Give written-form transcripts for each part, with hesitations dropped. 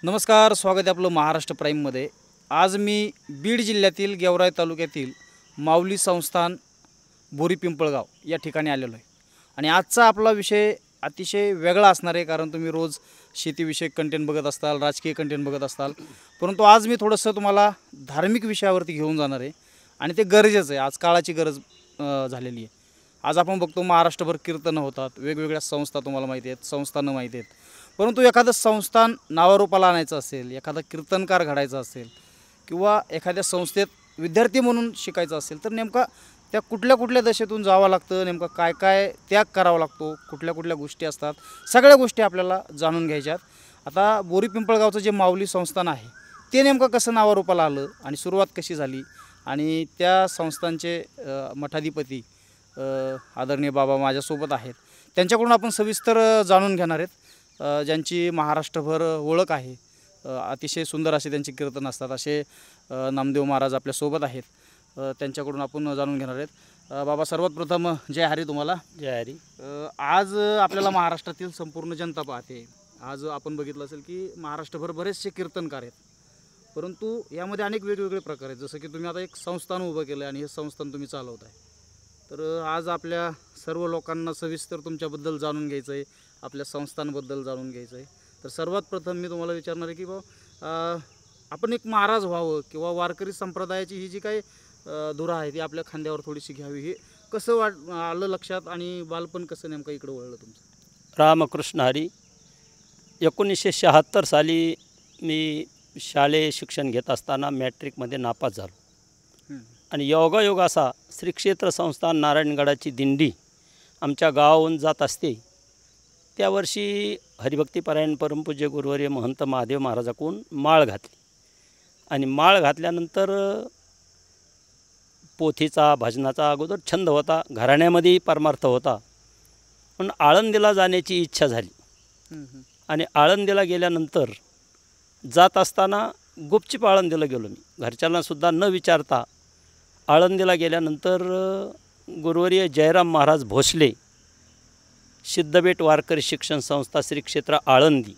नमस्कार, स्वागत आहे आपलं महाराष्ट्र प्राईममध्ये। आज मी बीड जिल्ह्यातील गेवराई तालुक्यातील माऊली संस्थान बोरी पिंपळगाव या ठिकाणी आलेलो आहे आणि आजचा आपला विषय अतिशय वेगळा असणार आहे, कारण तुम्ही रोज शेतीविषयक कंटेंट बघत असताल, राजकीय कंटेंट बघत असताल, परंतु आज मी थोडंसं तुम्हाला धार्मिक विषयावरती घेऊन जाणार आहे आणि ते गरजेचं आहे। आज काळाची गरज झालेली आहे। आज आपण बघतो महाराष्ट्रभर कीर्तनं होतात, वेगवेगळ्या संस्था तुम्हाला माहिती आहेत, संस्थानं माहिती आहेत, परंतु एखादं संस्थान नावारूपाला आणायचं असेल, एखादा कीर्तनकार घडायचा असेल किंवा एखाद्या संस्थेत विद्यार्थी म्हणून शिकायचं असेल तर नेमका त्या कुठल्या कुठल्या दशेतून जावं लागतं, नेमका काय काय त्याग करावा लागतो, कुठल्या कुठल्या गोष्टी असतात, सगळ्या गोष्टी आपल्याला जाणून घ्यायच्यात। आता बोरी पिंपळगावचं जे माऊली संस्थान आहे ते नेमकं कसं नावारूपाला आलं आणि सुरुवात कशी झाली आणि त्या संस्थांचे मठाधिपती आदरणीय बाबा माझ्यासोबत आहेत, त्यांच्याकडून आपण सविस्तर जाणून घेणार आहेत। ज्यांची महाराष्ट्रभर ओळख आहे, अतिशय सुंदर असे त्यांचे कीर्तन असतात, असे नामदेव महाराज आपल्यासोबत आहेत, त्यांच्याकडून आपण जाणून घेणार आहेत। बाबा, सर्वात प्रथम जय हरी तुम्हाला। जय हरी। आज आपल्याला महाराष्ट्रातील संपूर्ण जनता पाहते। आज आपण बघितलं असेल की महाराष्ट्रभर बरेचसे कीर्तनकार आहेत, परंतु यामध्ये अनेक वेगवेगळे प्रकार आहेत। जसं की तुम्ही आता एक संस्थान उभं केलं आणि हे संस्थान तुम्ही चालवताय, तर आज आपल्या सर्व लोकांना सविस्तर तुमच्याबद्दल जाणून घ्यायचं आहे, आपल्या संस्थांबद्दल जाणून घ्यायचं आहे। तर सर्वात प्रथम मी तुम्हाला विचारणार आहे की बाबा, आपण एक महाराज व्हावं किंवा वारकरी संप्रदायाची ही जी काही धुरा आहे ती आपल्या खांद्यावर थोडीशी घ्यावी, हे कसं आलं लक्षात आणि बालपण कसं नेमकं इकडं वळलं तुमचं? रामकृष्ण हरी। 1976 साली मी शालेय शिक्षण घेत असताना मॅट्रिकमध्ये नापास झालो आणि योगायोग असा श्री क्षेत्र संस्थान नारायणगडाची दिंडी आमच्या गावाहून जात असते, त्या वर्षी हरिभक्तीपरायण परमपूज्य गुरुवर्य महंत महादेव महाराजाकडून माळ घातली आणि माळ घातल्यानंतर पोथीचा भजनाचा अगोदर छंद होता, घराण्यामध्ये परमार्थ होता, पण आळंदीला जाण्याची इच्छा झाली आणि आळंदीला गेल्यानंतर जात असताना गुपचूप आळंदीला गेलो मी, घरच्यांनासुद्धा न विचारता। आळंदीला गेल्यानंतर गुरुवर्य जयराम महाराज भोसले सिद्धबेट वारकरी शिक्षण संस्था श्री क्षेत्र आळंदी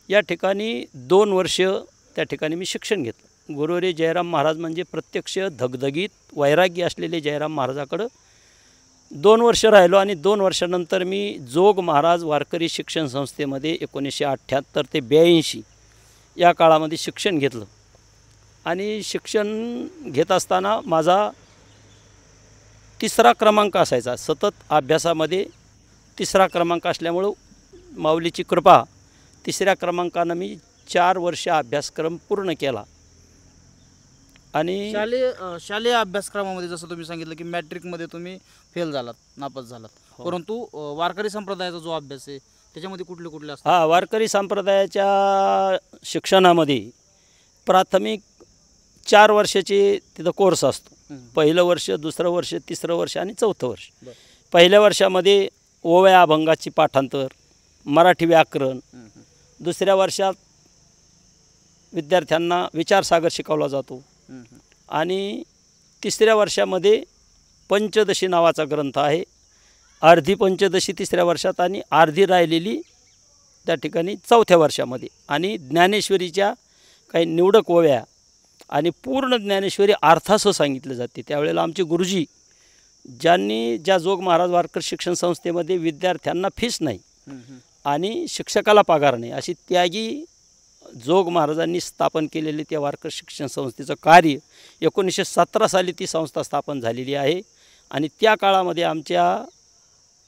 या ठिकाणी 2 वर्ष त्या ठिकाणी मी शिक्षण घेतलं। गुरुवर्य जयराम महाराज म्हणजे प्रत्यक्ष धगधगीत वैराग्य असलेले जयराम महाराजाकडं 2 वर्ष राहिलो आणि 2 वर्षानंतर मी जोग महाराज वारकरी शिक्षण संस्थेमध्ये 1978 ते 82 या काळामध्ये शिक्षण घेतलं आणि शिक्षण घेत असताना माझा 3रा क्रमांक असायचा, सतत अभ्यासामध्ये 3रा क्रमांक असल्यामुळं माऊलीची कृपा 3ऱ्या क्रमांकानं मी 4 वर्ष अभ्यासक्रम पूर्ण केला। आणि शालेय अभ्यासक्रमामध्ये जसं तुम्ही सांगितलं की मॅट्रिकमध्ये तुम्ही फेल झालात, नापास झालात, परंतु वारकरी संप्रदायाचा जो अभ्यास आहे त्याच्यामध्ये कुठले कुठले असतात? हां, वारकरी संप्रदायाच्या शिक्षणामध्ये प्राथमिक 4 वर्षाचे तिथं कोर्स असतो। पहिलं वर्ष, दुसरं वर्ष, तिसरं वर्ष आणि चौथं वर्ष। पहिल्या वर्षामध्ये ओव्या अभंगाची पाठांतर, मराठी व्याकरण, दुसऱ्या वर्षात विद्यार्थ्यांना विचारसागर शिकवला जातो आणि 3ऱ्या वर्षामध्ये पंचदशी नावाचा ग्रंथ आहे, अर्धी पंचदशी 3ऱ्या वर्षात आणि अर्धी राहिलेली त्या ठिकाणी 4थ्या वर्षामध्ये, आणि ज्ञानेश्वरीच्या काही निवडक ओव्या आणि पूर्ण ज्ञानेश्वरी अर्थासह सांगितले जाते। त्यावेळेला आमचे गुरुजी ज्या जोग महाराज वारकरी शिक्षण संस्थेमध्ये विद्यार्थ्यांना फीस नाही आणि शिक्षकाला पगार नाही अशी त्यागी जोग महाराजांनी स्थापन केलेले त्या वारकरी शिक्षण संस्थेचं कार्य 1917 साली ती संस्था स्थापन झालेली आहे। आणि त्या काळामध्ये आमच्या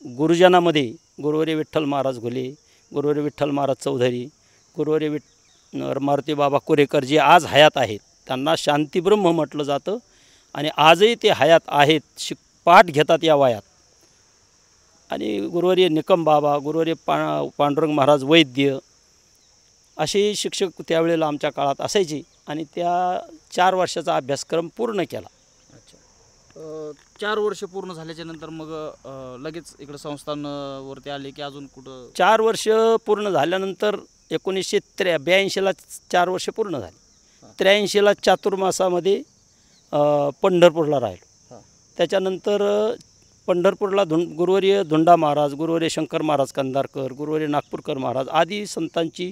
गुरुजनामध्ये गुरुवर्य विठ्ठल महाराज घुले, गुरुवर्य विठ्ठल महाराज चौधरी, गुरुवर्य मारुती बाबा कुरेकर जे आज हयात आहेत, त्यांना शांतीब्रह्म म्हटलं जातं आणि आजही ते हयात आहेत, पाठ घेतात या वयात। आणि गुरुवर्य निकम बाबा, गुरुवर्य पांडुरंग महाराज वैद्य असे शिक्षक त्यावेळेला आमच्या काळात असायचे आणि त्या 4 वर्षाचा अभ्यासक्रम पूर्ण केला। अच्छा, 4 वर्ष पूर्ण झाल्याच्या नंतर मग लगेच इकडं संस्थांवरती आले की अजून कुठं? 4 वर्ष पूर्ण झाल्यानंतर 1982ला 4 वर्ष पूर्ण झाली। 83ला चातुर्मासामध्ये पंढरपूरला राहिलो। त्याच्यानंतर पंढरपूरला गुरुवर्य धुंडा महाराज, गुरुवर्य शंकर महाराज कंधारकर, गुरुवर्य नागपूरकर महाराज आदी संतांची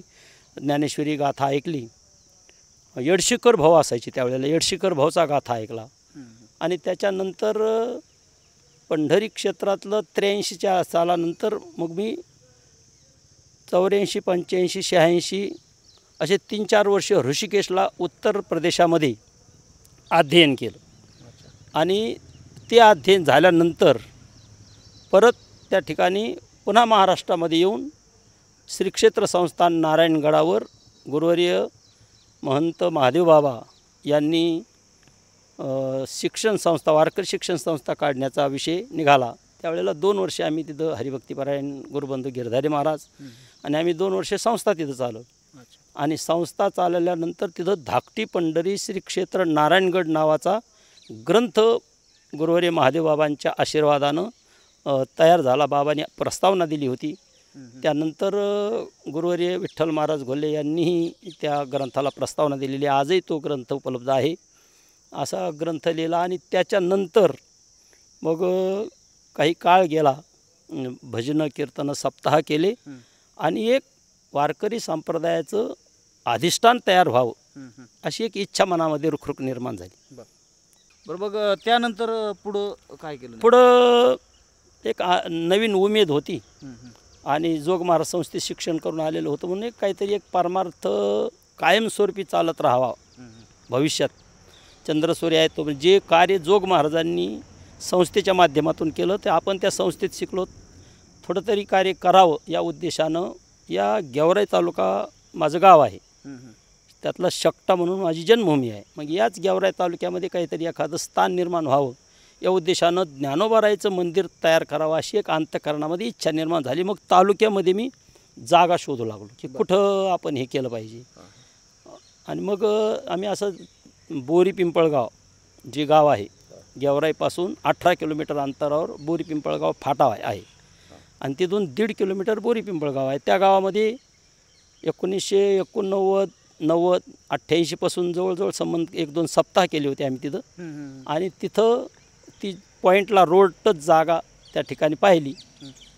ज्ञानेश्वरी गाथा ऐकली. येडशीकर भाऊ असायची त्यावेळेला, येडशीकर भाऊचा गाथा ऐकला. आणि त्याच्यानंतर पंढरी क्षेत्रातलं 83च्या सालानंतर मग मी 84, 85, 86 असे 3-4 वर्ष ऋषिकेशला उत्तर प्रदेशामध्ये अध्ययन केलं. आणि ते अध्ययन झाल्यानंतर परत त्या ठिकाणी पुन्हा महाराष्ट्रामध्ये येऊन श्री क्षेत्र संस्थान नारायणगडावर गुरुवर्य महंत महादेव बाबा यांनी शिक्षण संस्था, वारकरी शिक्षण संस्था काढण्याचा विषय निघाला. त्यावेळेला 2 वर्षे आम्ही तिथं हरिभक्तीपरायण गुरुबंधू गिरधारी महाराज आणि आम्ही 2 वर्षे संस्था तिथं चालवली. आणि संस्था चालवल्यानंतर तिथं धाकटी पंढरी श्री क्षेत्र नारायणगड नावाचा ग्रंथ गुरुवर्य महादेव बाबांच्या आशीर्वादानं तयार झाला. बाबांनी प्रस्तावना दिली होती. त्यानंतर गुरुवर्य विठ्ठल महाराज घोले यांनीही त्या ग्रंथाला प्रस्तावना दिलेली. आजही तो ग्रंथ उपलब्ध आहे. असा ग्रंथ लिहिला. आणि त्याच्यानंतर मग काही काळ गेला, भजनं कीर्तनं सप्ताह केले आणि एक वारकरी संप्रदायाचं अधिष्ठान तयार व्हावं अशी एक इच्छा मनामध्ये रुखरुख निर्माण झाली. बरं, मग त्यानंतर पुढं काय केलं? पुढं एक नवीन उमेद होती आणि जोग महाराज संस्थेत शिक्षण करून आलेलं होतं म्हणून एक काहीतरी एक परमार्थ कायमस्वरूपी चालत राहावा भविष्यात. चंद्रसूर्य आहे तो जे कार्य जोग महाराजांनी संस्थेच्या माध्यमातून केलं ते आपण त्या संस्थेत शिकलो, थोडं तरी कार्य करावं या उद्देशानं या गेवराई तालुका माझं गाव आहे, त्यातला शकटा म्हणून माझी जन्मभूमी आहे. मग याच गेवराई तालुक्यामध्ये काहीतरी एखादं स्थान निर्माण व्हावं या उद्देशानं ज्ञानोबारायचं मंदिर तयार करावं अशी एक अंतःकरणामध्ये इच्छा निर्माण झाली. मग तालुक्यामध्ये मी जागा शोधू लागलो की कुठं आपण हे केलं पाहिजे. आणि मग आम्ही असं बोरी पिंपळगाव जे गाव आहे गेवराईपासून 18 किलोमीटर अंतरावर बोरी पिंपळगाव फाटा आहे आणि तिथून 1.5 किलोमीटर बोरी पिंपळगाव आहे. त्या गावामध्ये 1989, 90, 88 पासून जवळजवळ संबंध 1-2 सप्ताह केले होते आम्ही तिथं. आणि तिथं ती पॉईंटला रोड टच जागा त्या ठिकाणी पाहिली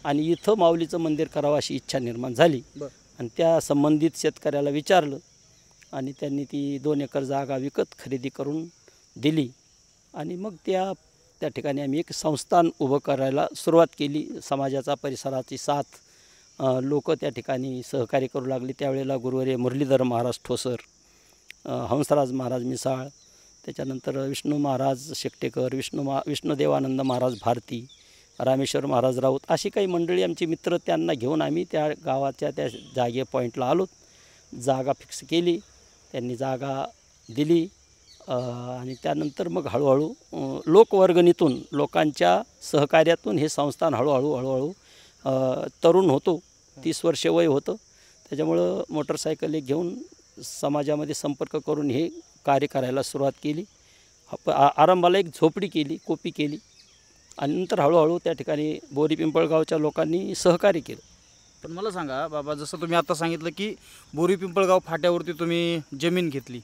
आणि इथं माऊलीचं मंदिर करावं अशी इच्छा निर्माण झाली. आणि त्या संबंधित शेतकऱ्याला विचारलं आणि त्यांनी ती 2 एकर जागा विकत खरेदी करून दिली. आणि मग त्या ठिकाणी आम्ही एक संस्थान उभं करायला सुरुवात केली. समाजाचा परिसराची साथ लोक त्या ठिकाणी सहकार्य करू लागले. त्यावेळेला गुरुवर्य मुरलीधर महाराज ठोसर, हंसराज महाराज मिसाळ, त्याच्यानंतर विष्णू महाराज शेकटेकर, विष्णुदेवानंद महाराज भारती, रामेश्वर महाराज राऊत अशी काही मंडळी आमची मित्र, त्यांना घेऊन आम्ही त्या गावाच्या त्या जागे पॉईंटला आलो. जागा फिक्स केली, त्यांनी जागा दिली. आणि त्यानंतर मग हळूहळू लोकवर्गणीतून लोकांच्या सहकार्यातून हे संस्थान हळूहळू तरुण होतो, 30 वर्ष वय होतं. त्याच्यामुळं मोटरसायकल घेऊन समाजामध्ये संपर्क करून हे कार्य करायला सुरुवात केली. आरंभाला एक झोपडी केली, कोपी केली आणि नंतर हळूहळू त्या ठिकाणी बोरी पिंपळगावच्या लोकांनी सहकार्य केलं. पण मला सांगा बाबा, जसं तुम्ही आता सांगितलं की बोरी पिंपळगाव फाट्यावरती तुम्ही जमीन घेतली.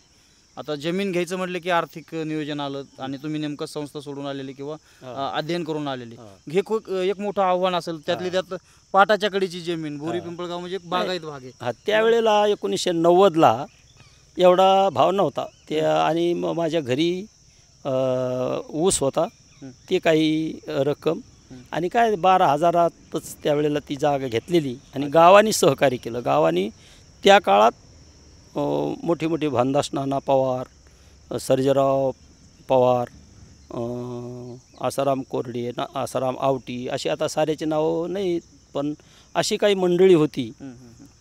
आता जमीन घ्यायचं म्हटलं की आर्थिक नियोजन आलं आणि तुम्ही नेमकं संस्था सोडून आलेली किंवा अध्ययन करून आलेली, हे खूप एक मोठं आव्हान असेल. त्यातली त्यात पाटाच्या कडेची जमीन, बोरी पिंपळगाव म्हणजे एक बागायत भाग आहे. त्यावेळेला 1990ला एवढा भाव नव्हता ते. आणि मग माझ्या घरी ऊस होता, ते काही रक्कम आणि काय 12,000तच त्यावेळेला ती जागा घेतलेली. आणि गावाने सहकार्य केलं. गावाने त्या काळात मोठी मोठी भानदास नाना पवार, सर्जेराव पवार, आसाराम कोरडे, आसाराम आवटी अशी आता साऱ्याची नावं नाही, पण अशी काही मंडळी होती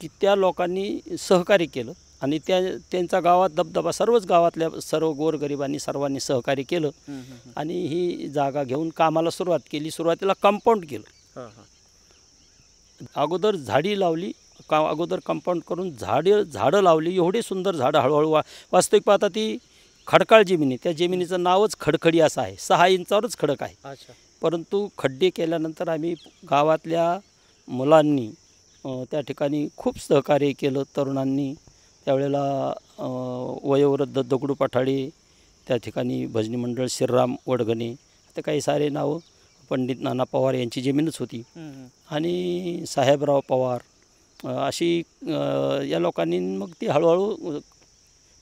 की त्या लोकांनी सहकार्य केलं. आणि त्यांचा गावात दबदबा, सर्वच गावातल्या सर्व गोरगरिबांनी सर्वांनी सहकार्य केलं आणि ही जागा घेऊन कामाला सुरुवात केली. सुरुवातीला कंपाऊंड केलं. अगोदर झाडी लावली, अगोदर कंपाऊंड करून झाडं लावली. एवढी सुंदर झाडं हळूहळू वास्तविक पाहता ती खडकाळ जमिनी, त्या जमिनीचं नावच खडखडी असं आहे. 6 इंचावरच खडक आहे. परंतु खड्डे केल्यानंतर आम्ही गावातल्या मुलांनी त्या ठिकाणी खूप सहकार्य केलं. तरुणांनी त्यावेळेला वयोवृद्ध दगडू पठाडे, त्या ठिकाणी भजनी मंडळ श्रीराम वडगणे, आता काही सारे नावं, पंडित नाना पवार यांची जमीनच होती. आणि साहेबराव पवार अशी या लोकांनी मग ती हळूहळू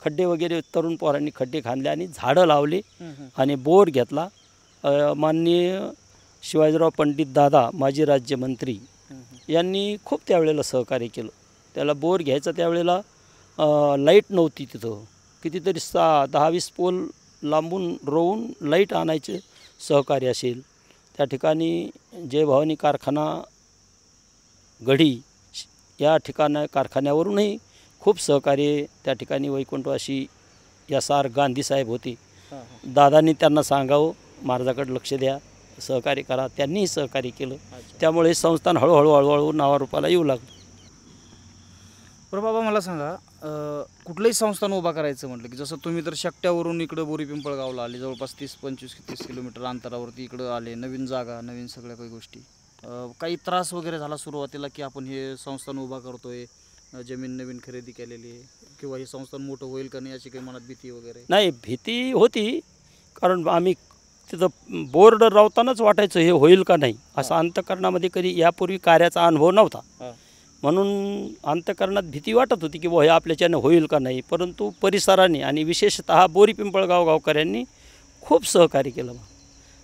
खड्डे वगैरे तरुण पोरांनी खड्डे खांदले आणि झाडं लावले आणि बोर घेतला. माननीय शिवाजीराव पंडित दादा माजी राज्यमंत्री यांनी खूप त्यावेळेला सहकार्य केलं. त्याला बोर घ्यायचं त्यावेळेला लाईट नव्हती तिथं. कितीतरी 10-20 पोल लांबून रोवून लाईट आणायचे सहकार्य असेल. त्या ठिकाणी जय भवानी कारखाना गढी या कारखान्यावरूनही खूप सहकार्य त्या ठिकाणी वैकुंठवासी S.R. गांधी साहेब होते. दादांनी त्यांना सांगावं महाराजाकडे लक्ष द्या, सहकार्य करा. त्यांनीही सहकार्य केलं. त्यामुळे हे संस्थान हळूहळू नावारूपाला येऊ लागलं. बरं बाबा, मला सांगा, कुठलंही संस्थान उभा करायचं म्हटलं की जसं तुम्ही तर शकट्यावरून इकडं बोरी पिंपळगावला आले, जवळपास 30-25-30 किलोमीटर अंतरावरती इकडं आले, नवीन जागा, नवीन सगळ्या काही गोष्टी. काही त्रास वगैरे झाला सुरुवातीला की आपण हे संस्थान उभा करतोय, जमीन नवीन खरेदी केलेली आहे, किंवा हे संस्थान मोठं होईल का नाही याची काही मनात भीती वगैरे? नाही, भीती होती, कारण आम्ही तिथं बोर्ड लावतानाच वाटायचं हे होईल का नाही, असा अंतःकरणामध्ये कधी यापूर्वी कार्याचा अनुभव नव्हता. म्हणून अंतःकरणात भीती वाटत होती की हे आपल्याच्यानं होईल का नाही. परंतु परिसराने आणि विशेषतः बोरी पिंपळगाव गावकऱ्यांनी खूप सहकार्य केलं.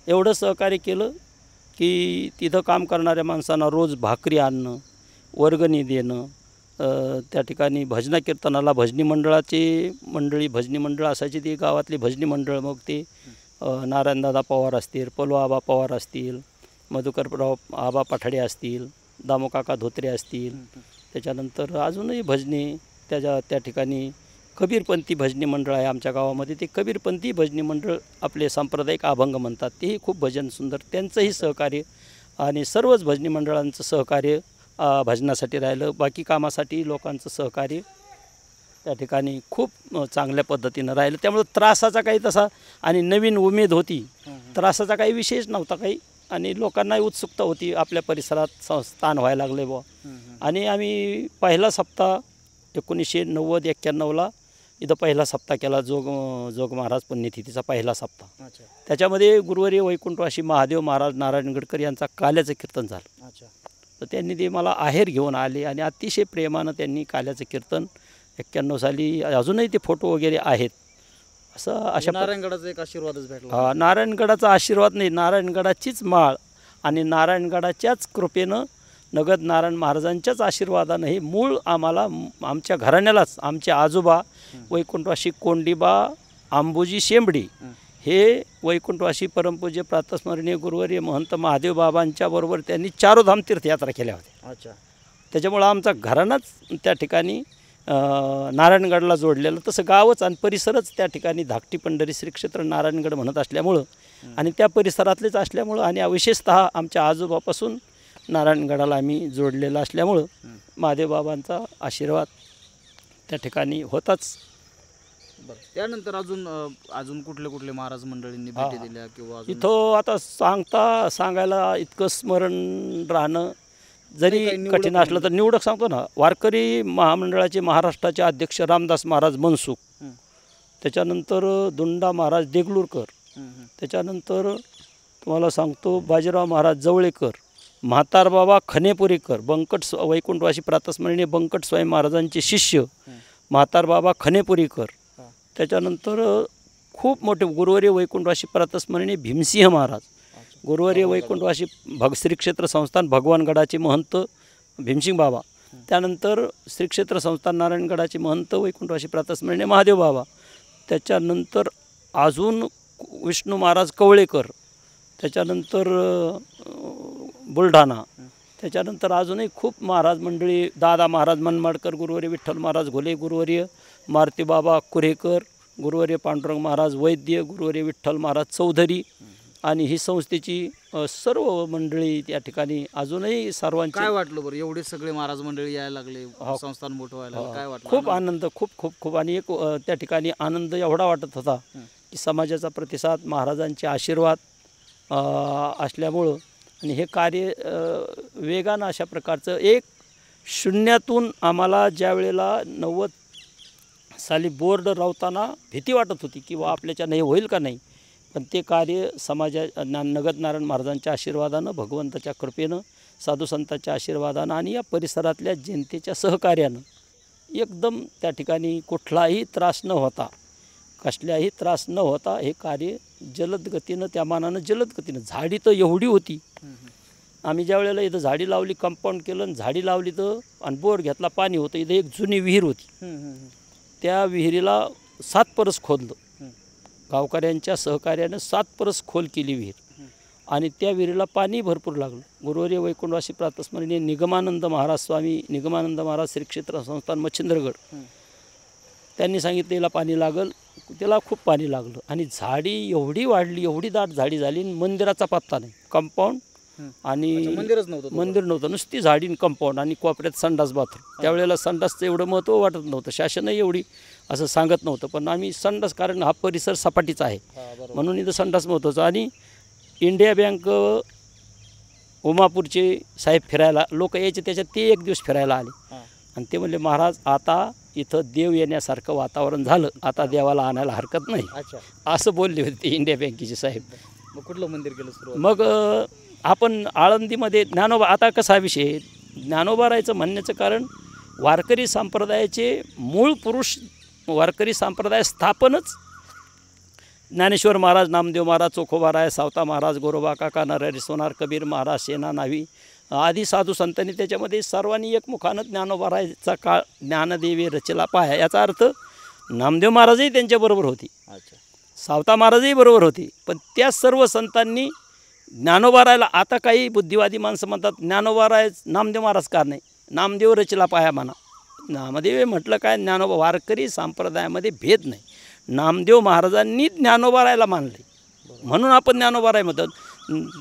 एवढं सहकार्य केलं की तिथं काम करणाऱ्या माणसांना रोज भाकरी आणणं, वर्गणी देणं. त्या ठिकाणी भजना कीर्तनाला भजनी भजनी मंडळ असायची, ती गावातली भजनी मंडळ. मग ते नारायणदादा पवार असतील, पलो आबा पवार असतील, मधुकरराव आबा पाठाडे असतील, दामोकाका धोत्रे असतील, त्याच्यानंतर अजूनही भजनी त्या ठिकाणी कबीरपंथी भजनी मंडळ आहे आमच्या गावामध्ये. ते कबीरपंथी भजनी मंडळ आपले सांप्रदायिक अभंग म्हणतात, तेही खूप भजन सुंदर, त्यांचंही सहकार्य आणि सर्वच भजनी मंडळांचं सहकार्य भजनासाठी राहिलं. बाकी कामासाठी लोकांचं सहकार्य त्या ठिकाणी खूप चांगल्या पद्धतीनं राहिलं. त्यामुळे त्रासाचा काही तसा, आणि नवीन उमेद होती, त्रासाचा काही विशेष नव्हता काही. आणि लोकांनाही उत्सुकता होती, आपल्या परिसरात संस्थान व्हायला लागले बुवा. आणि आम्ही पहिला सप्ताह 1990-91ला इथं पहिला सप्ताह केला, जोग महाराज पुण्यतिथीचा पहिला सप्ताह. त्याच्यामध्ये गुरुवर्य वैकुंठवासी महादेव महाराज नारायणगडकर यांचा काल्याचं कीर्तन झालं. तर त्यांनी ते मला आहेर घेऊन आले आणि अतिशय प्रेमानं त्यांनी काल्याचं कीर्तन 91 साली, अजूनही ते फोटो वगैरे आहेत. अशा नारायणगडाचा एक आशीर्वादच भेटला. नारायणगडाचा आशीर्वाद नाही, नारायणगडाचीच माळ आणि नारायणगडाच्याच कृपेनं, नगद नारायण महाराजांच्याच आशीर्वादानं हे मूळ आम्हाला, आमच्या घराण्यालाच, आमचे आजोबा वैकुंठवासी कोंडीबा आंबोजी शेंबडी हे वैकुंठवासी परमपूज्य प्रातस्मरणीय गुरुवर्य महंत महादेव बाबांच्या बरोबर त्यांनी चारोधाम तीर्थयात्रा केल्या होत्या. त्याच्यामुळं आमचा घराणाच त्या ठिकाणी नारायणगडला जोडलेलं, तसं गावच आणि परिसरच त्या ठिकाणी धाकटी पंढरी श्री क्षेत्र नारायणगड म्हणत असल्यामुळं आणि त्या परिसरातलेच असल्यामुळं आणि विशेषतः आमच्या आजोबापासून नारायणगडाला आम्ही जोडलेलं असल्यामुळं महादेव बाबांचा आशीर्वाद त्या ठिकाणी होताच. त्यानंतर अजून कुठले महाराज मंडळींनी भेटी दिल्या किंवा इथं आता सांगायला इतकं स्मरण राहणं जरी कठीण असलं तर निवडक सांगतो ना. वारकरी महामंडळाचे महाराष्ट्राचे अध्यक्ष रामदास महाराज मनसुख, त्याच्यानंतर दुंडा महाराज देगलूरकर, त्याच्यानंतर तुम्हाला सांगतो बाजीराव महाराज जवळेकर, म्हातारबाबा खनेपुरीकर, वैकुंठवासी प्रातस्मरणीय बंकट स्वामी महाराजांचे शिष्य म्हातारबाबा खनेपुरीकर, त्याच्यानंतर खूप मोठे गुरुवर्य वैकुंठवासी प्रातस्मरणीय भीमसिंह महाराज, गुरुवर्य वैकुंठवासी श्री क्षेत्र संस्थान भगवानगडाचे महंत भीमसिंग बाबा, त्यानंतर श्री क्षेत्र संस्थान नारायणगडाचे महंत वैकुंठवासी प्रातस्मरणीय महादेव बाबा, त्याच्यानंतर अजून विष्णू महाराज कवळेकर, त्याच्यानंतर बुलढाणा, त्याच्यानंतर अजूनही खूप महाराज मंडळी, दादा महाराज मनमाडकर, गुरुवर्य विठ्ठल महाराज घोले, गुरुवर्य मारुतीबाबा कुरेकर, गुरुवर्य पांडुरंग महाराज वैद्य, गुरुवर्य विठ्ठल महाराज चौधरी, आणि ही संस्थेची सर्व मंडळी त्या ठिकाणी अजूनही सर्वांची. काय वाटलं बरं, एवढे सगळे महाराज मंडळी यायला लागले, संस्थान मोठं व्हायला लागलं, काय वाटलं? खूप आनंद, खूप आणि एक त्या ठिकाणी आनंद एवढा वाटत होता की समाजाचा प्रतिसाद, महाराजांचे आशीर्वाद असल्यामुळं आणि हे कार्य वेगानं अशा प्रकारचं एक शून्यातून आम्हाला ज्या वेळेला 90 साली बोर्ड लावताना भीती वाटत होती की बा आपल्याच्यानं हे होईल का नाही, पण ते कार्य नगद नारायण महाराजांच्या आशीर्वादानं, भगवंताच्या कृपेनं साधू संतांच्या आशीर्वादानं आणि या परिसरातल्या जनतेच्या सहकार्यानं एकदम त्या ठिकाणी कुठलाही त्रास न होता, कसल्याही त्रास न होता हे कार्य जलद गतीनं, त्या मानानं जलद गतीनं. झाडी तर एवढी होती, आम्ही ज्या वेळेला इथं झाडी लावली, कंपाऊंड केलं आणि झाडी लावली तर आणि बोर घेतला, पाणी होतं. इथं एक जुनी विहीर होती, त्या विहिरीला 7 परस खोदलं. गावकऱ्यांच्या सहकार्यानं 7 परस खोल केली विहीर आणि त्या विहिरीला पाणी भरपूर लागलं. गुरुवर्य वैकुंठवासी प्रातस्मरणीय निगमानंद महाराज, स्वामी निगमानंद महाराज श्री क्षेत्र संस्थान मच्छिंद्रगड, त्यांनी सांगितलं याला पाणी लागल. त्याला खूप पाणी लागलं आणि झाडी एवढी वाढली, एवढी दाट झाडी झाली, मंदिराचा पत्ता नाही. कंपाऊंड आणि मंदिर नव्हतं, नुसती झाडी कंपाऊंड आणि कोपऱ्यात संडास बाथरूम. त्यावेळेला संडासचं एवढं महत्त्व वाटत नव्हतं, शासनही एवढी असं सांगत नव्हतं, पण आम्ही संडास, कारण हा परिसर सपाटीचा आहे म्हणून इथं संडास महत्त्वाचं. आणि इंडिया बँक उमापूरचे साहेब फिरायला लोक यायचे, त्याच्यात ते एक दिवस फिरायला आले आणि ते म्हणले महाराज आता इथं देव येण्यासारखं वातावरण झालं, आता देवाला आणायला हरकत नाही, असं बोलले होते ते इंडिया बँकेचे साहेब. मग कुठलं मंदिर केलं सुरू? मग आपण आळंदीमध्ये ज्ञानोबा, आता कसा विषय, ज्ञानोबा राहायचं म्हणण्याचं कारण वारकरी संप्रदायाचे मूळ पुरुष, वारकरी संप्रदाय स्थापनच ज्ञानेश्वर महाराज, नामदेव महाराज, चोखोबाराय, सावता महाराज, गोरोबा काका, नरहरी सोनार, कबीर महाराज, सेना नावी आदी साधू संतांनी, त्याच्यामध्ये सर्वांनी एकमुखानं ज्ञानोबा राहायचा काळ, ज्ञानदेवी रचला पाया. याचा अर्थ नामदेव महाराजही त्यांच्याबरोबर होती, सावता महाराजही बरोबर होते, पण त्या सर्व संतांनी ज्ञानोबा राहायला. आता काही बुद्धिवादी माणसं म्हणतात ज्ञानोबा राय नामदेव महाराज का नाही, नामदेव रचला पाया म्हणा. नामदेव म्हटलं काय, ज्ञानोबा, वारकरी संप्रदायामध्ये भेद नाही. नामदेव महाराजांनी ज्ञानोबा रायला मानले म्हणून आपण ज्ञानोबा राय म्हणतात.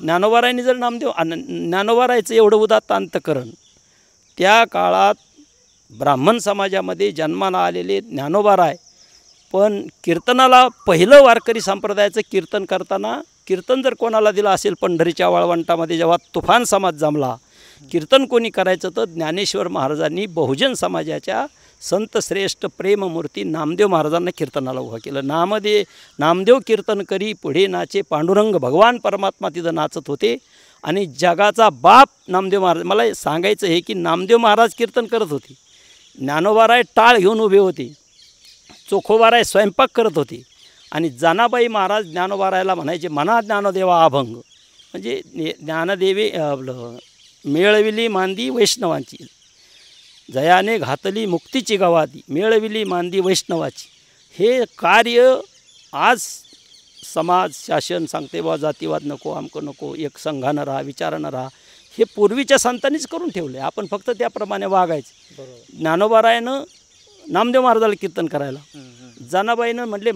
ज्ञानोबा रायनी जर ज्ञानोबा रायचं एवढं उदात्त अंतकरण, त्या काळात ब्राह्मण समाजामध्ये जन्माला आलेले ज्ञानोबा राय, पण कीर्तनाला पहिलं वारकरी संप्रदायाचं कीर्तन करताना, कीर्तन जर कोणाला दिलं असेल पंढरीच्या वाळवंटामध्ये जेव्हा तुफान समाज जमला, कीर्तन कोणी करायचं तर ज्ञानेश्वर महाराजांनी बहुजन समाजाच्या संत श्रेष्ठ प्रेममूर्ती नामदेव महाराजांना कीर्तनाला उभं केलं. नामदेव कीर्तन करी पुढे नाचे पांडुरंग, भगवान परमात्मा तिथं नाचत होते आणि जगाचा बाप नामदेव महाराज. मला सांगायचं आहे की नामदेव महाराज कीर्तन करत होते, ज्ञानोबाराय टाळ घेऊन उभे होते, चोखोबाराय स्वयंपाक करत होते आणि जनाबाई महाराज ज्ञानोबारायला म्हणायचे, म्हणा ज्ञानदेवा अभंग, म्हणजे ज्ञानदेवी मिळविली मांदी वैष्णवांची, जयाने घातली मुक्तीची गवादी, मिळविली मांदी वैष्णवाची. हे कार्य आज समाज, शासन सांगते बा जातीवाद नको, आमकं नको, एक संघानं राहा, विचारानं राहा, हे पूर्वीच्या संतांनीच करून ठेवले, आपण फक्त त्याप्रमाणे वागायचं. ज्ञानोबारायनं नामदेव महाराजाला कीर्तन करायला, जनाबाईनं म्हटले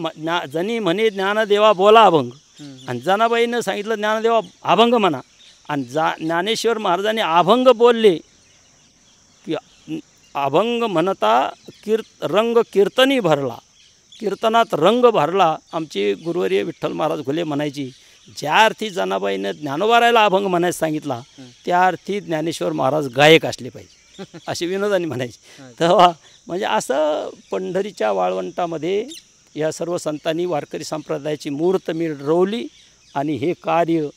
जनी म्हणे ज्ञानदेवा बोला अभंग, आणि जनाबाईनं सांगितलं ज्ञानदेवा अभंग म्हणा, आणि ज्ञानेश्वर महाराजांनी अभंग बोलले की अभंग म्हणता रंग कीर्तनी भरला, कीर्तनात रंग भरला. आमचे गुरुवर्य विठ्ठल महाराज घुले म्हणायची, ज्या अर्थी जनाबाईनं ज्ञानोबारायला अभंग म्हणायला सांगितला त्या अर्थी ज्ञानेश्वर महाराज गायक असले पाहिजे, असे विनोदांनी म्हणायचे. तेव्हा म्हणजे असं पंढरीच्या वाळवंटामध्ये या सर्व संतांनी वारकरी संप्रदायाची मूर्त मिरवली आणि हे कार्य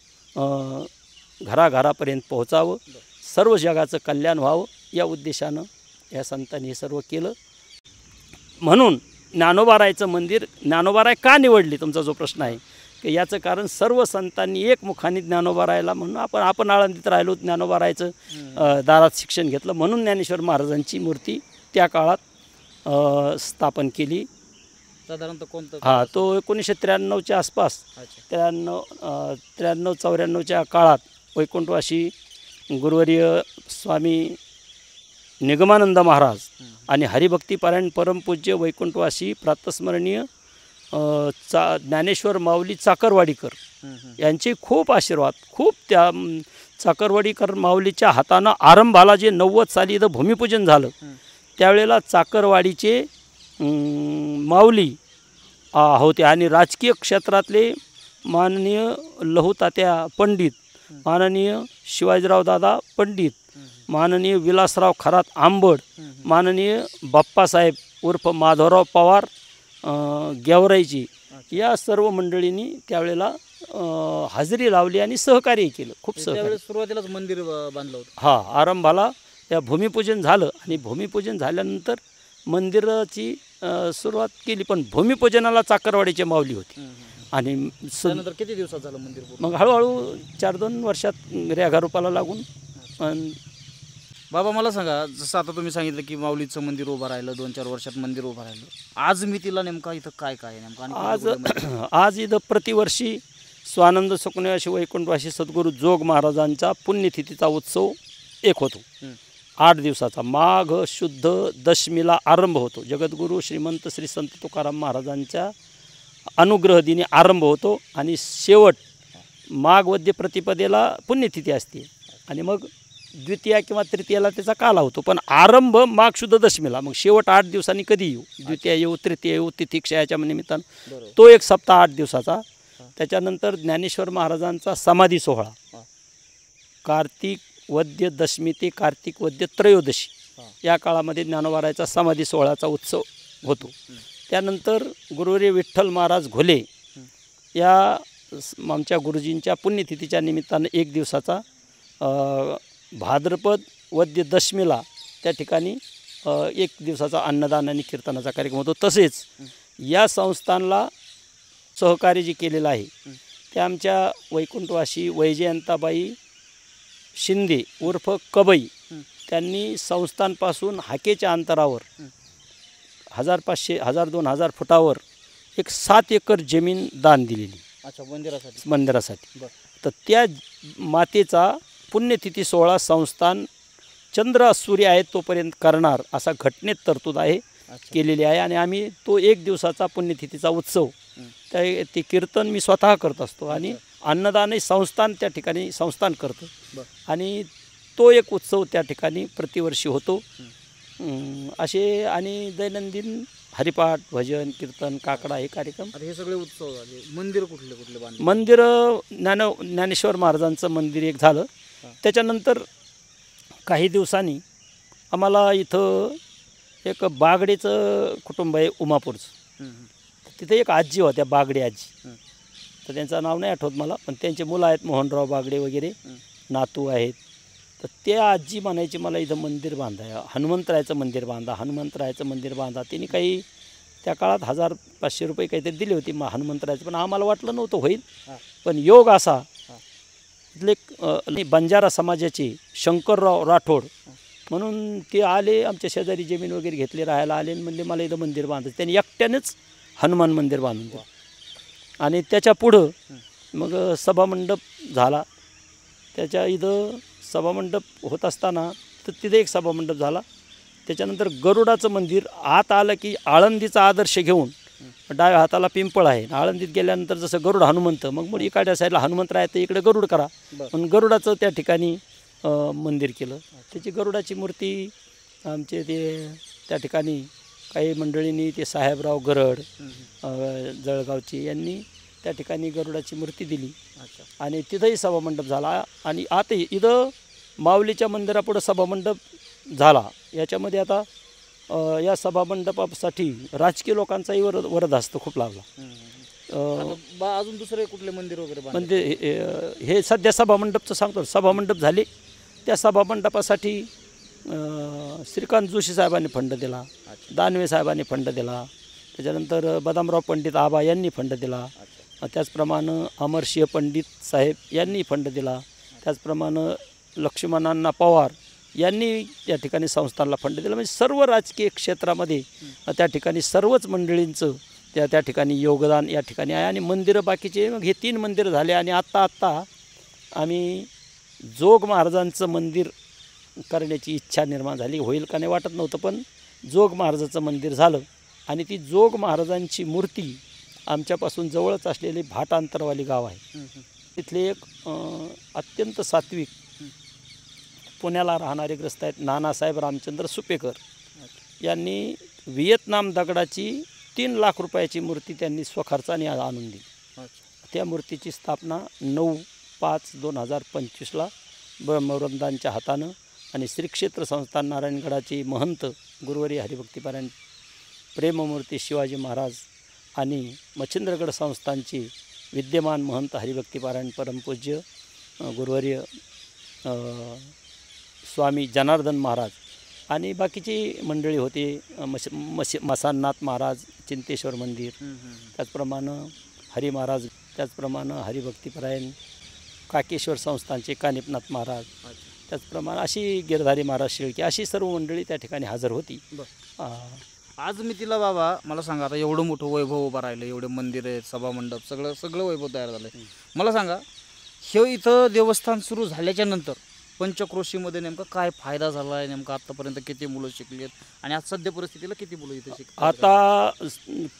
घराघरापर्यंत पोहोचावं, सर्व जगाचं कल्याण व्हावं या उद्देशानं या संतांनी हे सर्व केलं. म्हणून ज्ञानोबारायचं मंदिर, ज्ञानोबाराय का निवडली तुमचा जो प्रश्न आहे, की याचं कारण सर्व संतांनी एकमुखाने ज्ञानोबारायला, म्हणून आपण आळंदीत राहिलो, ज्ञानोबारायचं दारात शिक्षण घेतलं म्हणून ज्ञानेश्वर महाराजांची मूर्ती त्या काळात स्थापन केली. साधारणतः कोणतं? हां, तो 1993च्या आसपास, 93-94च्या काळात वैकुंठवासी गुरुवर्य स्वामी निगमानंद महाराज आणि हरिभक्तीपारायण परमपूज्य वैकुंठवासी प्रातस्मरणीय ज्ञानेश्वर माऊली चाकरवाडीकर यांचे खूप आशीर्वाद, खूप त्या चाकरवाडीकर माऊलीच्या हातानं आरंभाला जे 90 साली इथं भूमिपूजन झालं त्यावेळेला चाकरवाडीचे माऊली होते आणि राजकीय क्षेत्रातले माननीय लहूतात्या पंडित, माननीय शिवाजीराव दादा पंडित, माननीय विलासराव खरात आंबड, माननीय बाप्पासाहेब उर्फ माधवराव पवार गेवराईची, या सर्व मंडळींनी त्यावेळेला हजेरी लावली आणि सहकार्य केलं, खूप सहकार्य. त्यावेळेस सुरुवातीलाच मंदिर बांधलं होतं. हा, आरंभाला त्या भूमिपूजन झालं आणि भूमिपूजन झाल्यानंतर मंदिराची सुरुवात केली. पण भूमिपूजनाला चाकरवाडीची माऊली होती आणि त्यानंतर किती दिवसात झालं मंदिर पूर्ण? मग हळूहळू 4-2 वर्षात रेघारूपाला लागून. बाबा मला सांगा, जसं आता तुम्ही सांगितलं की माऊलीचं मंदिर उभं राहिलं, 2-4 वर्षात मंदिर उभं राहिलं, आज मी तिला नेमका इथं काय काय आहे नेमका? आणि आज कुठे कुठे मंदिर? आज इथं प्रतिवर्षी स्वानंद सुकनिवासी वैकुंठवासी सद्गुरू जोग महाराजांचा पुण्यतिथीचा उत्सव एक होतो. 8 दिवसाचा. माघ शुद्ध दशमीला आरंभ होतो. जगद्गुरू श्रीमंत श्री संत तुकाराम महाराजांच्या अनुग्रह दिनी आरंभ होतो आणि शेवट माघ वद्य प्रतिपदेला पुण्यतिथी असते आणि मग द्वितीया किंवा तृतीयाला त्याचा काला होतो. पण आरंभ माघ शुद्ध दशमीला, मग शेवट 8 दिवसांनी कधी येऊ, द्वितीया येऊ, तृतीया येऊ, तिथी क्षयाच्या निमित्तानं तो एक सप्ताह 8 दिवसाचा. त्याच्यानंतर ज्ञानेश्वर महाराजांचा समाधी सोहळा कार्तिक वद्य दशमी ते कार्तिक वद्य त्रयोदशी या काळामध्ये ज्ञानोबारायाचा समाधी सोहळ्याचा उत्सव होतो. त्यानंतर गुरुवर्य विठ्ठल महाराज घोले या आमच्या गुरुजींच्या पुण्यतिथीच्या निमित्तानं 1 दिवसाचा भाद्रपद वद्य दशमीला त्या ठिकाणी 1 दिवसाचा अन्नदान आणि कीर्तनाचा कार्यक्रम होतो. तसेच या संस्थानला सहकार्य जे केलेलं आहे ते आमच्या वैकुंठवासी वैजयंताबाई शिंदे उर्फ कबई, त्यांनी संस्थानपासून हाकेच्या अंतरावर 1500-2000 फुटावर एक 7 एकर जमीन दान दिलेली. अच्छा, मंदिरासाठी? मंदिरासाठी. तर त्या मातेचा पुण्यतिथी सोहळा संस्थान चंद्र सूर्य आहे तोपर्यंत करणार असा घटनेत तरतूद आहे, केलेली आहे. आणि आम्ही तो 1 दिवसाचा पुण्यतिथीचा उत्सव ते कीर्तन मी स्वतः करत असतो आणि अन्नदानही संस्थान त्या ठिकाणी संस्थान करतं आणि तो एक उत्सव त्या ठिकाणी प्रतिवर्षी होतो. असे आणि दैनंदिन हरिपाठ, भजन, कीर्तन, काकडा हे कार्यक्रम. हे सगळे उत्सव झाले. मंदिर कुठले कुठले बांधले? मंदिर ज्ञानेश्वर महाराजांचं मंदिर एक झालं. त्याच्यानंतर काही दिवसांनी आम्हाला इथं एक बागडेचं कुटुंब आहे उमापूरचं. तिथे एक आजी होत्या, बागडे आजी. तर त्यांचं नाव नाही आठवत मला, पण त्यांचे मुलं आहेत मोहनराव बागडे वगैरे, नातू आहेत. तर त्या आजी म्हणायची मला इथं मंदिर बांधा, हनुमंतरायाचं मंदिर बांधा, हनुमंतरायाचं मंदिर बांधा. त्यांनी काही त्या काळात 1500 रुपये काहीतरी दिले होते हनुमंतरायाचं, पण आम्हाला वाटलं नव्हतं होईल. पण योग असा, इथले बंजारा समाजाचे शंकरराव राठोड म्हणून ते आले, आमच्या शेजारी जमीन वगैरे घेतली, राहायला आले आणि म्हणले मला इथं मंदिर बांधायचं. त्यांनी एकट्यानेच हनुमान मंदिर बांधून दिलं. आणि त्याच्या पुढं मग सभामंडप झाला. त्याच्या इथं सभामंडप होत असताना तर तिथे एक सभामंडप झाला. त्याच्यानंतर गरुडाचं मंदिर आत आलं की आळंदीचा आदर्श घेऊन डाव्या हाताला पिंपळ आहे, आळंदीत गेल्यानंतर जसं गरुड हनुमंत, मग इकडच्या साईडला हनुमंत राहतं, इकडे गरुड करा म्हणून गरुडाचं त्या ठिकाणी मंदिर केलं. त्याची गरुडाची मूर्ती आमचे ते त्या ठिकाणी काही मंडळींनी, ते साहेबराव गरड जळगावची, यांनी त्या ठिकाणी गरुडाची मूर्ती दिली आणि तिथंही सभामंडप झाला. आणि आता इथं माऊलीच्या मंदिरापुढं सभामंडप झाला. याच्यामध्ये आता या सभामंडपासाठी राजकीय लोकांचाही वरदहस्त खूप लागला. अजून दुसरे कुठले मंदिर वगैरे म्हणजे हे सध्या सभामंडपचं सांगतो. सभामंडप झाले, त्या सभामंडपासाठी श्रीकांत जोशी साहेबांनी फंड दिला, दानवे साहेबांनी फंड दिला, त्याच्यानंतर बदामराव पंडित आबा यांनी फंड दिला, त्याचप्रमाणे अमरसिंह पंडित साहेब यांनी फंड दिला, त्याचप्रमाणे लक्ष्मणांना पवार यांनी त्या ठिकाणी संस्थानला फंड दिला. म्हणजे सर्व राजकीय क्षेत्रामध्ये त्या ठिकाणी सर्वच मंडळींचं त्या ठिकाणी योगदान या ठिकाणी आहे. आणि मंदिरं बाकीचे मग हे 3 मंदिरं झाले. आणि आत्ता आम्ही जोग महाराजांचं मंदिर करण्याची इच्छा निर्माण झाली. होईल का नाही वाटत नव्हतं, पण जोग महाराजाचं मंदिर झालं. आणि ती जोग महाराजांची मूर्ती आमच्यापासून जवळच असलेले भाटांतरवाली गाव आहे, तिथले एक अत्यंत सात्विक पुण्याला राहणारे ग्रस्त आहेत नानासाहेब रामचंद्र सुपेकर यांनी व्हिएतनाम दगडाची 3 लाख रुपयाची मूर्ती त्यांनी स्वखर्चाने आणून दिली. त्या मूर्तीची स्थापना 9/5/2025ला ब्रह्मवृंदांच्या हातानं आणि श्री क्षेत्र संस्थान नारायणगडाचे महंत गुरुवारी हरिभक्तीपारायण प्रेममूर्ती शिवाजी महाराज आणि मच्छिंद्रगड संस्थानचे विद्यमान महंत हरिभक्तीपारायण परमपूज्य गुरुवर्य स्वामी जनार्दन महाराज आणि बाकीची मंडळी होती, मसाननाथ महाराज, चिंतेश्वर मंदिर, त्याचप्रमाणे हरी महाराज, त्याचप्रमाणे हरिभक्तीपरायण काकेश्वर संस्थानचे कानिपनाथ महाराज, त्याचप्रमाणे अशी गिरधारी महाराज शेळके, अशी सर्व मंडळी त्या ठिकाणी हजर होती. आज मी तिला बाबा मला सांगा, आता एवढं मोठं वैभव उभं राहिलं, एवढे मंदिर आहेत, सभामंडप, सगळं वैभव तयार झालं आहे. मला सांगा, हे इथं देवस्थान सुरू झाल्याच्या नंतर पंचक्रोशीमध्ये नेमका काय फायदा झाला आहे, नेमका आत्तापर्यंत किती मुलं शिकली आहेत आणि आज सध्या परिस्थितीला किती मुलं इथं शिकतात? आता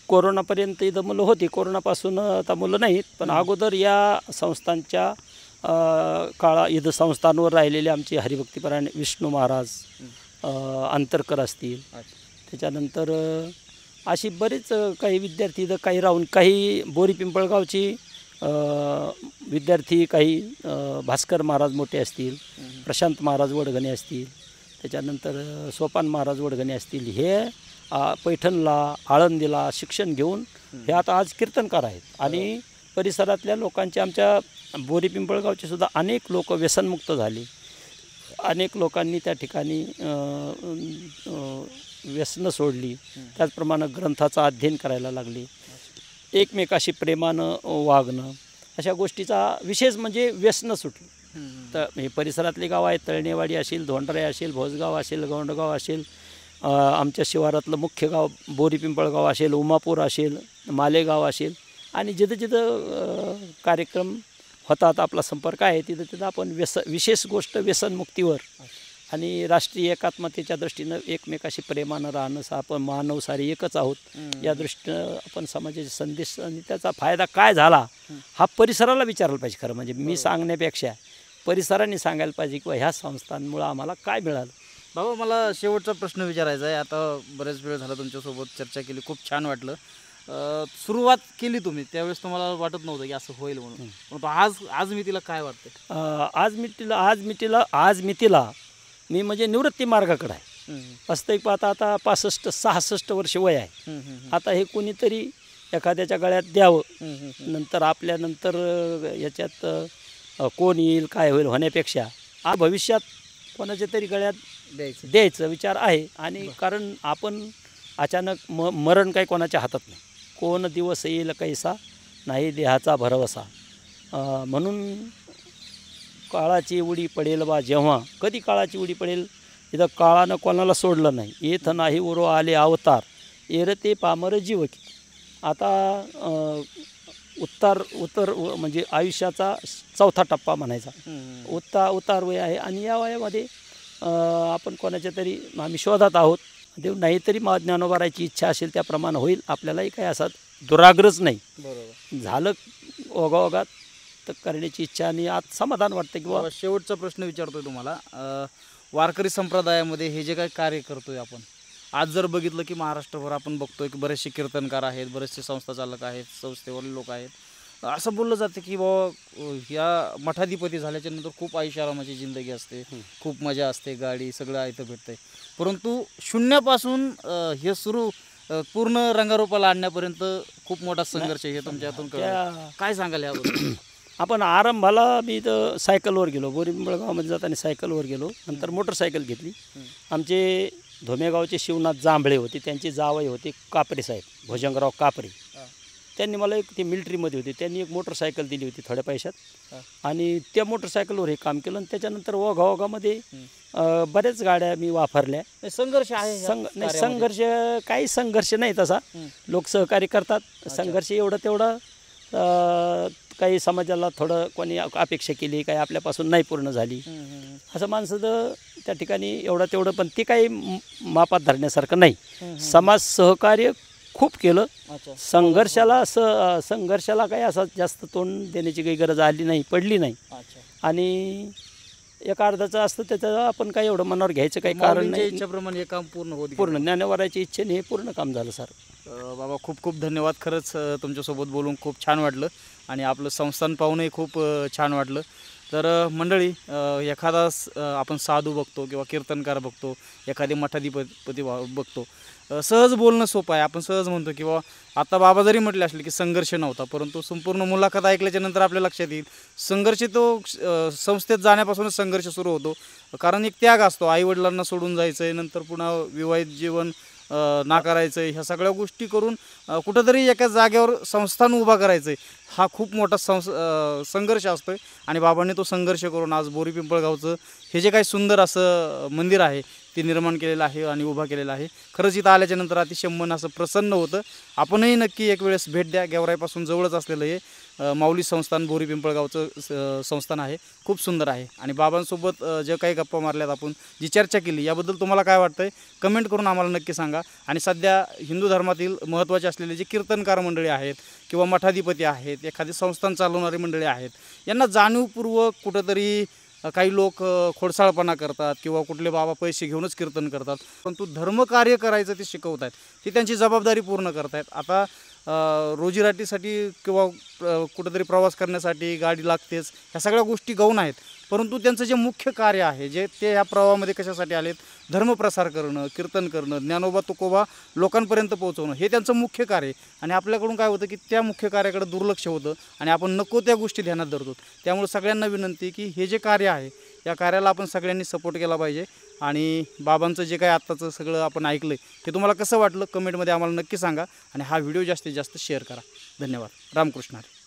कोरोनापर्यंत इथं मुलं होती, कोरोनापासून आता मुलं नाहीत, पण अगोदर या संस्थांच्या इथं संस्थांवर राहिलेले आमचे हरिभक्तीपरायण विष्णू महाराज, अंतरकर असतील, त्याच्यानंतर अशी बरेच काही विद्यार्थी इथं काही राहून, काही बोरी पिंपळगावची विद्यार्थी, काही भास्कर महाराज मोठे असतील, प्रशांत महाराज वडगणे असतील, त्याच्यानंतर सोपान महाराज वडगणे असतील, हे पैठणला, आळंदीला शिक्षण घेऊन हे आता आज कीर्तनकार आहेत. आणि परिसरातल्या लोकांचे, आमच्या बोरी पिंपळगावचे सुद्धा अनेक लोक व्यसनमुक्त झाले. अनेक लोकांनी त्या ठिकाणी व्यसनं सोडली, त्याचप्रमाणे ग्रंथाचं अध्ययन करायला लागले, एकमेकाशी प्रेमानं वागणं, अशा गोष्टीचा विशेष म्हणजे व्यसनं सुटली. तर हे परिसरातली गावं आहेत, तळणेवाडी असेल, धोंडरे असेल, भोसगाव असेल, गोंडगाव असेल, आमच्या शिवारातलं मुख्य गाव बोरी पिंपळगाव असेल, उमापूर असेल, मालेगाव असेल, आणि जिथं जिथं कार्यक्रम होतात, आपला संपर्क आहे, तिथं तिथं आपण विशेष गोष्ट व्यसनमुक्तीवर आणि राष्ट्रीय एकात्मतेच्या दृष्टीनं एकमेकाशी प्रेमानं राहणं, आपण मानव सारे एकच आहोत, या दृष्टीनं आपण समाजाचे संदेश आणि त्याचा फायदा काय झाला हा परिसराला विचारायला पाहिजे. खरं म्हणजे मी सांगण्यापेक्षा परिसराने सांगायला पाहिजे की ह्या संस्थांमुळं आम्हाला काय मिळालं. बाबा, मला शेवटचा प्रश्न विचारायचा आहे. आता बरेच वेळ झाला तुमच्यासोबत चर्चा केली, खूप छान वाटलं. सुरुवात केली तुम्ही त्यावेळेस तुम्हाला वाटत नव्हतं की असं होईल म्हणून, परंतु आज मी तिला काय वाटतं? आज मी तिला म्हणजे निवृत्ती मार्गाकडे आहे. वास्तविक पाहता आता 65-66 वर्ष वय आहे. आता हे कोणीतरी एखाद्याच्या गळ्यात द्यावं, नंतर आपल्यानंतर याच्यात कोण येईल काय होईल होण्यापेक्षा भविष्यात कोणाच्या तरी गळ्यात द्यायचं विचार आहे. आणि कारण आपण अचानक मरण काही कोणाच्या हातात नाही, कोण दिवस येईल कैसा नाही देहाचा भरवसा. म्हणून काळाची उडी पडेल बा जेव्हा, कधी काळाची उडी पडेल, इथं काळानं कोणाला सोडलं नाही. येथ नाही उरो आले अवतार, एरते पामर जीव की. आता उत्तर म्हणजे आयुष्याचा चौथा टप्पा म्हणायचा, उतार वय आहे. आणि या वयामध्ये आपण कोणाच्या तरी आम्ही शोधात आहोत. देव नाहीतरी ज्ञानोबारायची इच्छा असेल त्याप्रमाणे होईल. आपल्यालाही काही असा दुराग्रहच नाही. बरोबर झालं ओघाओघात तर करण्याची इच्छा आणि आज समाधान वाटतं की बाबा. शेवटचा प्रश्न विचारतोय तुम्हाला, वारकरी संप्रदायामध्ये हे जे काही कार्य करतोय आपण, आज जर बघितलं की महाराष्ट्रभर आपण बघतोय की बरेचसे कीर्तनकार आहेत, बरेचसे संस्था चालक आहेत, संस्थेवरील लोक आहेत. असं बोललं जातं की बाबा ह्या मठाधिपती झाल्याच्या नंतर खूप आयुष्यारामाची जिंदगी असते, खूप मजा असते, गाडी सगळं इथं भेटतंय, परंतु शून्यापासून हे सुरू पूर्ण रंगारूपाला आणण्यापर्यंत खूप मोठा संघर्ष हे तुमच्यातून काय सांगाल याबद्दल? आपण आरंभाला मी इथं सायकलवर गेलो, बोरी पिंपळगावमध्ये जाताना सायकलवर गेलो, नंतर मोटरसायकल घेतली. आमचे धोमेगावचे शिवनाथ जांभळे होते, त्यांचे जावई होते कापरे साहेब, भोजंगराव कापरे. त्यांनी मला ते मिलिटरीमध्ये होते, त्यांनी एक मोटरसायकल दिली होती थोड्या पैशात, आणि त्या मोटरसायकलवर हे काम केलं. आणि त्याच्यानंतर ओघाओघामध्ये बऱ्याच गाड्या मी वापरल्या. संघर्ष आहे संघर्ष काही संघर्ष नाही तसा, लोक सहकार्य करतात. संघर्ष एवढं तेवढं काही समाजाला थोडं कोणी अपेक्षा केली, काही आपल्यापासून नाही पूर्ण झाली, असं माणसं त्या ठिकाणी एवढं तेवढं, पण ते काही मापात धरण्यासारखं नाही. समाज सहकार्य खूप केलं. संघर्षाला काही असं जास्त तोंड देण्याची काही गरज आली नाही, पडली नाही. आणि एका अर्धाचं असतं त्याचं आपण काही एवढं मनावर घ्यायचं काही कारण नाही. इच्छेप्रमाणे हे काम पूर्ण ज्ञानोबारायच्या इच्छेने हे पूर्ण काम झालं सर. बाबा खूप खूप धन्यवाद. खरंच तुमच्यासोबत बोलून खूप छान वाटलं आणि आपलं संस्थान पाहूनही खूप छान वाटलं. तर मंडळी एखादा आपण साधू बघतो किंवा कीर्तनकार बघतो, एखादी मठाधिपती बघतो, सहज बोलणं सोपं आहे, आपण सहज म्हणतो किंवा आता बाबा जरी म्हटले असले की संघर्ष नव्हता, परंतु संपूर्ण मुलाखत ऐकल्याच्यानंतर आपल्या लक्षात येईल संघर्ष तो संस्थेत जाण्यापासूनच संघर्ष सुरू होतो. कारण एक त्याग असतो, आईवडिलांना सोडून जायचं आहे, नंतर पुन्हा विवाहित जीवन नाकारायचं आहे, ह्या सगळ्या गोष्टी करून कुठंतरी एका जागेवर संस्थान उभा करायचं आहे, हा खूप मोठा संघर्ष असतो आहे. आणि बाबांनी तो संघर्ष करून आज बोरी पिंपळगावचं हे जे काही सुंदर असं मंदिर आहे ते निर्माण केलेलं आहे आणि उभा केलेलं आहे. खरंच इथं आल्याच्यानंतर अतिशय मन असं प्रसन्न होतं. आपणही नक्की एक वेळेस भेट द्या. गेवराईपासून जवळच असलेलं हे माऊली संस्थान बोरी पिंपळगावचं संस्थान आहे, खूप सुंदर आहे. आणि बाबांसोबत जे काही गप्पा मारल्यात आपण, जी चर्चा केली, याबद्दल तुम्हाला काय वाटतंय कमेंट करून आम्हाला नक्की सांगा. आणि सध्या हिंदू धर्मातील महत्त्वाचे असलेले जे कीर्तनकार मंडळी आहेत किंवा मठाधिपती आहेत, एखादी संस्थान चालवणारी मंडळी आहेत, यांना जाणीवपूर्वक कुठंतरी काही लोक खोडसाळपणा करतात किंवा कुठले बाबा पैसे घेऊनच कीर्तन करतात, परंतु धर्मकार्य करायचं ते शिकवत आहेत, ती त्यांची जबाबदारी पूर्ण करत आहेत. आता रोजीराटीसाठी किंवा कुठंतरी प्रवास करण्यासाठी गाडी लागतेच, ह्या सगळ्या गोष्टी गौण आहेत, परंतु त्यांचं जे मुख्य कार्य आहे, जे ते ह्या प्रवाहामध्ये कशासाठी आलेत, धर्मप्रसार करणं, कीर्तन करणं, ज्ञानोबा तुकोबा लोकांपर्यंत पोहोचवणं, हे त्यांचं मुख्य कार्य आहे. आणि आपल्याकडून काय होतं की त्या मुख्य कार्याकडे दुर्लक्ष होतं आणि आपण नको त्या गोष्टी ध्यानात धरतो. त्यामुळे सगळ्यांना विनंती की हे जे कार्य आहे या कार्याला आपण सगळ्यांनी सपोर्ट केला पाहिजे. आणि बाबांचं जे काही आत्ताचं सगळं आपण ऐकलं ते तुम्हाला कसं वाटलं कमेंटमध्ये आम्हाला नक्की सांगा. आणि हा व्हिडिओ जास्तीत जास्त शेअर करा. धन्यवाद. रामकृष्ण हरी.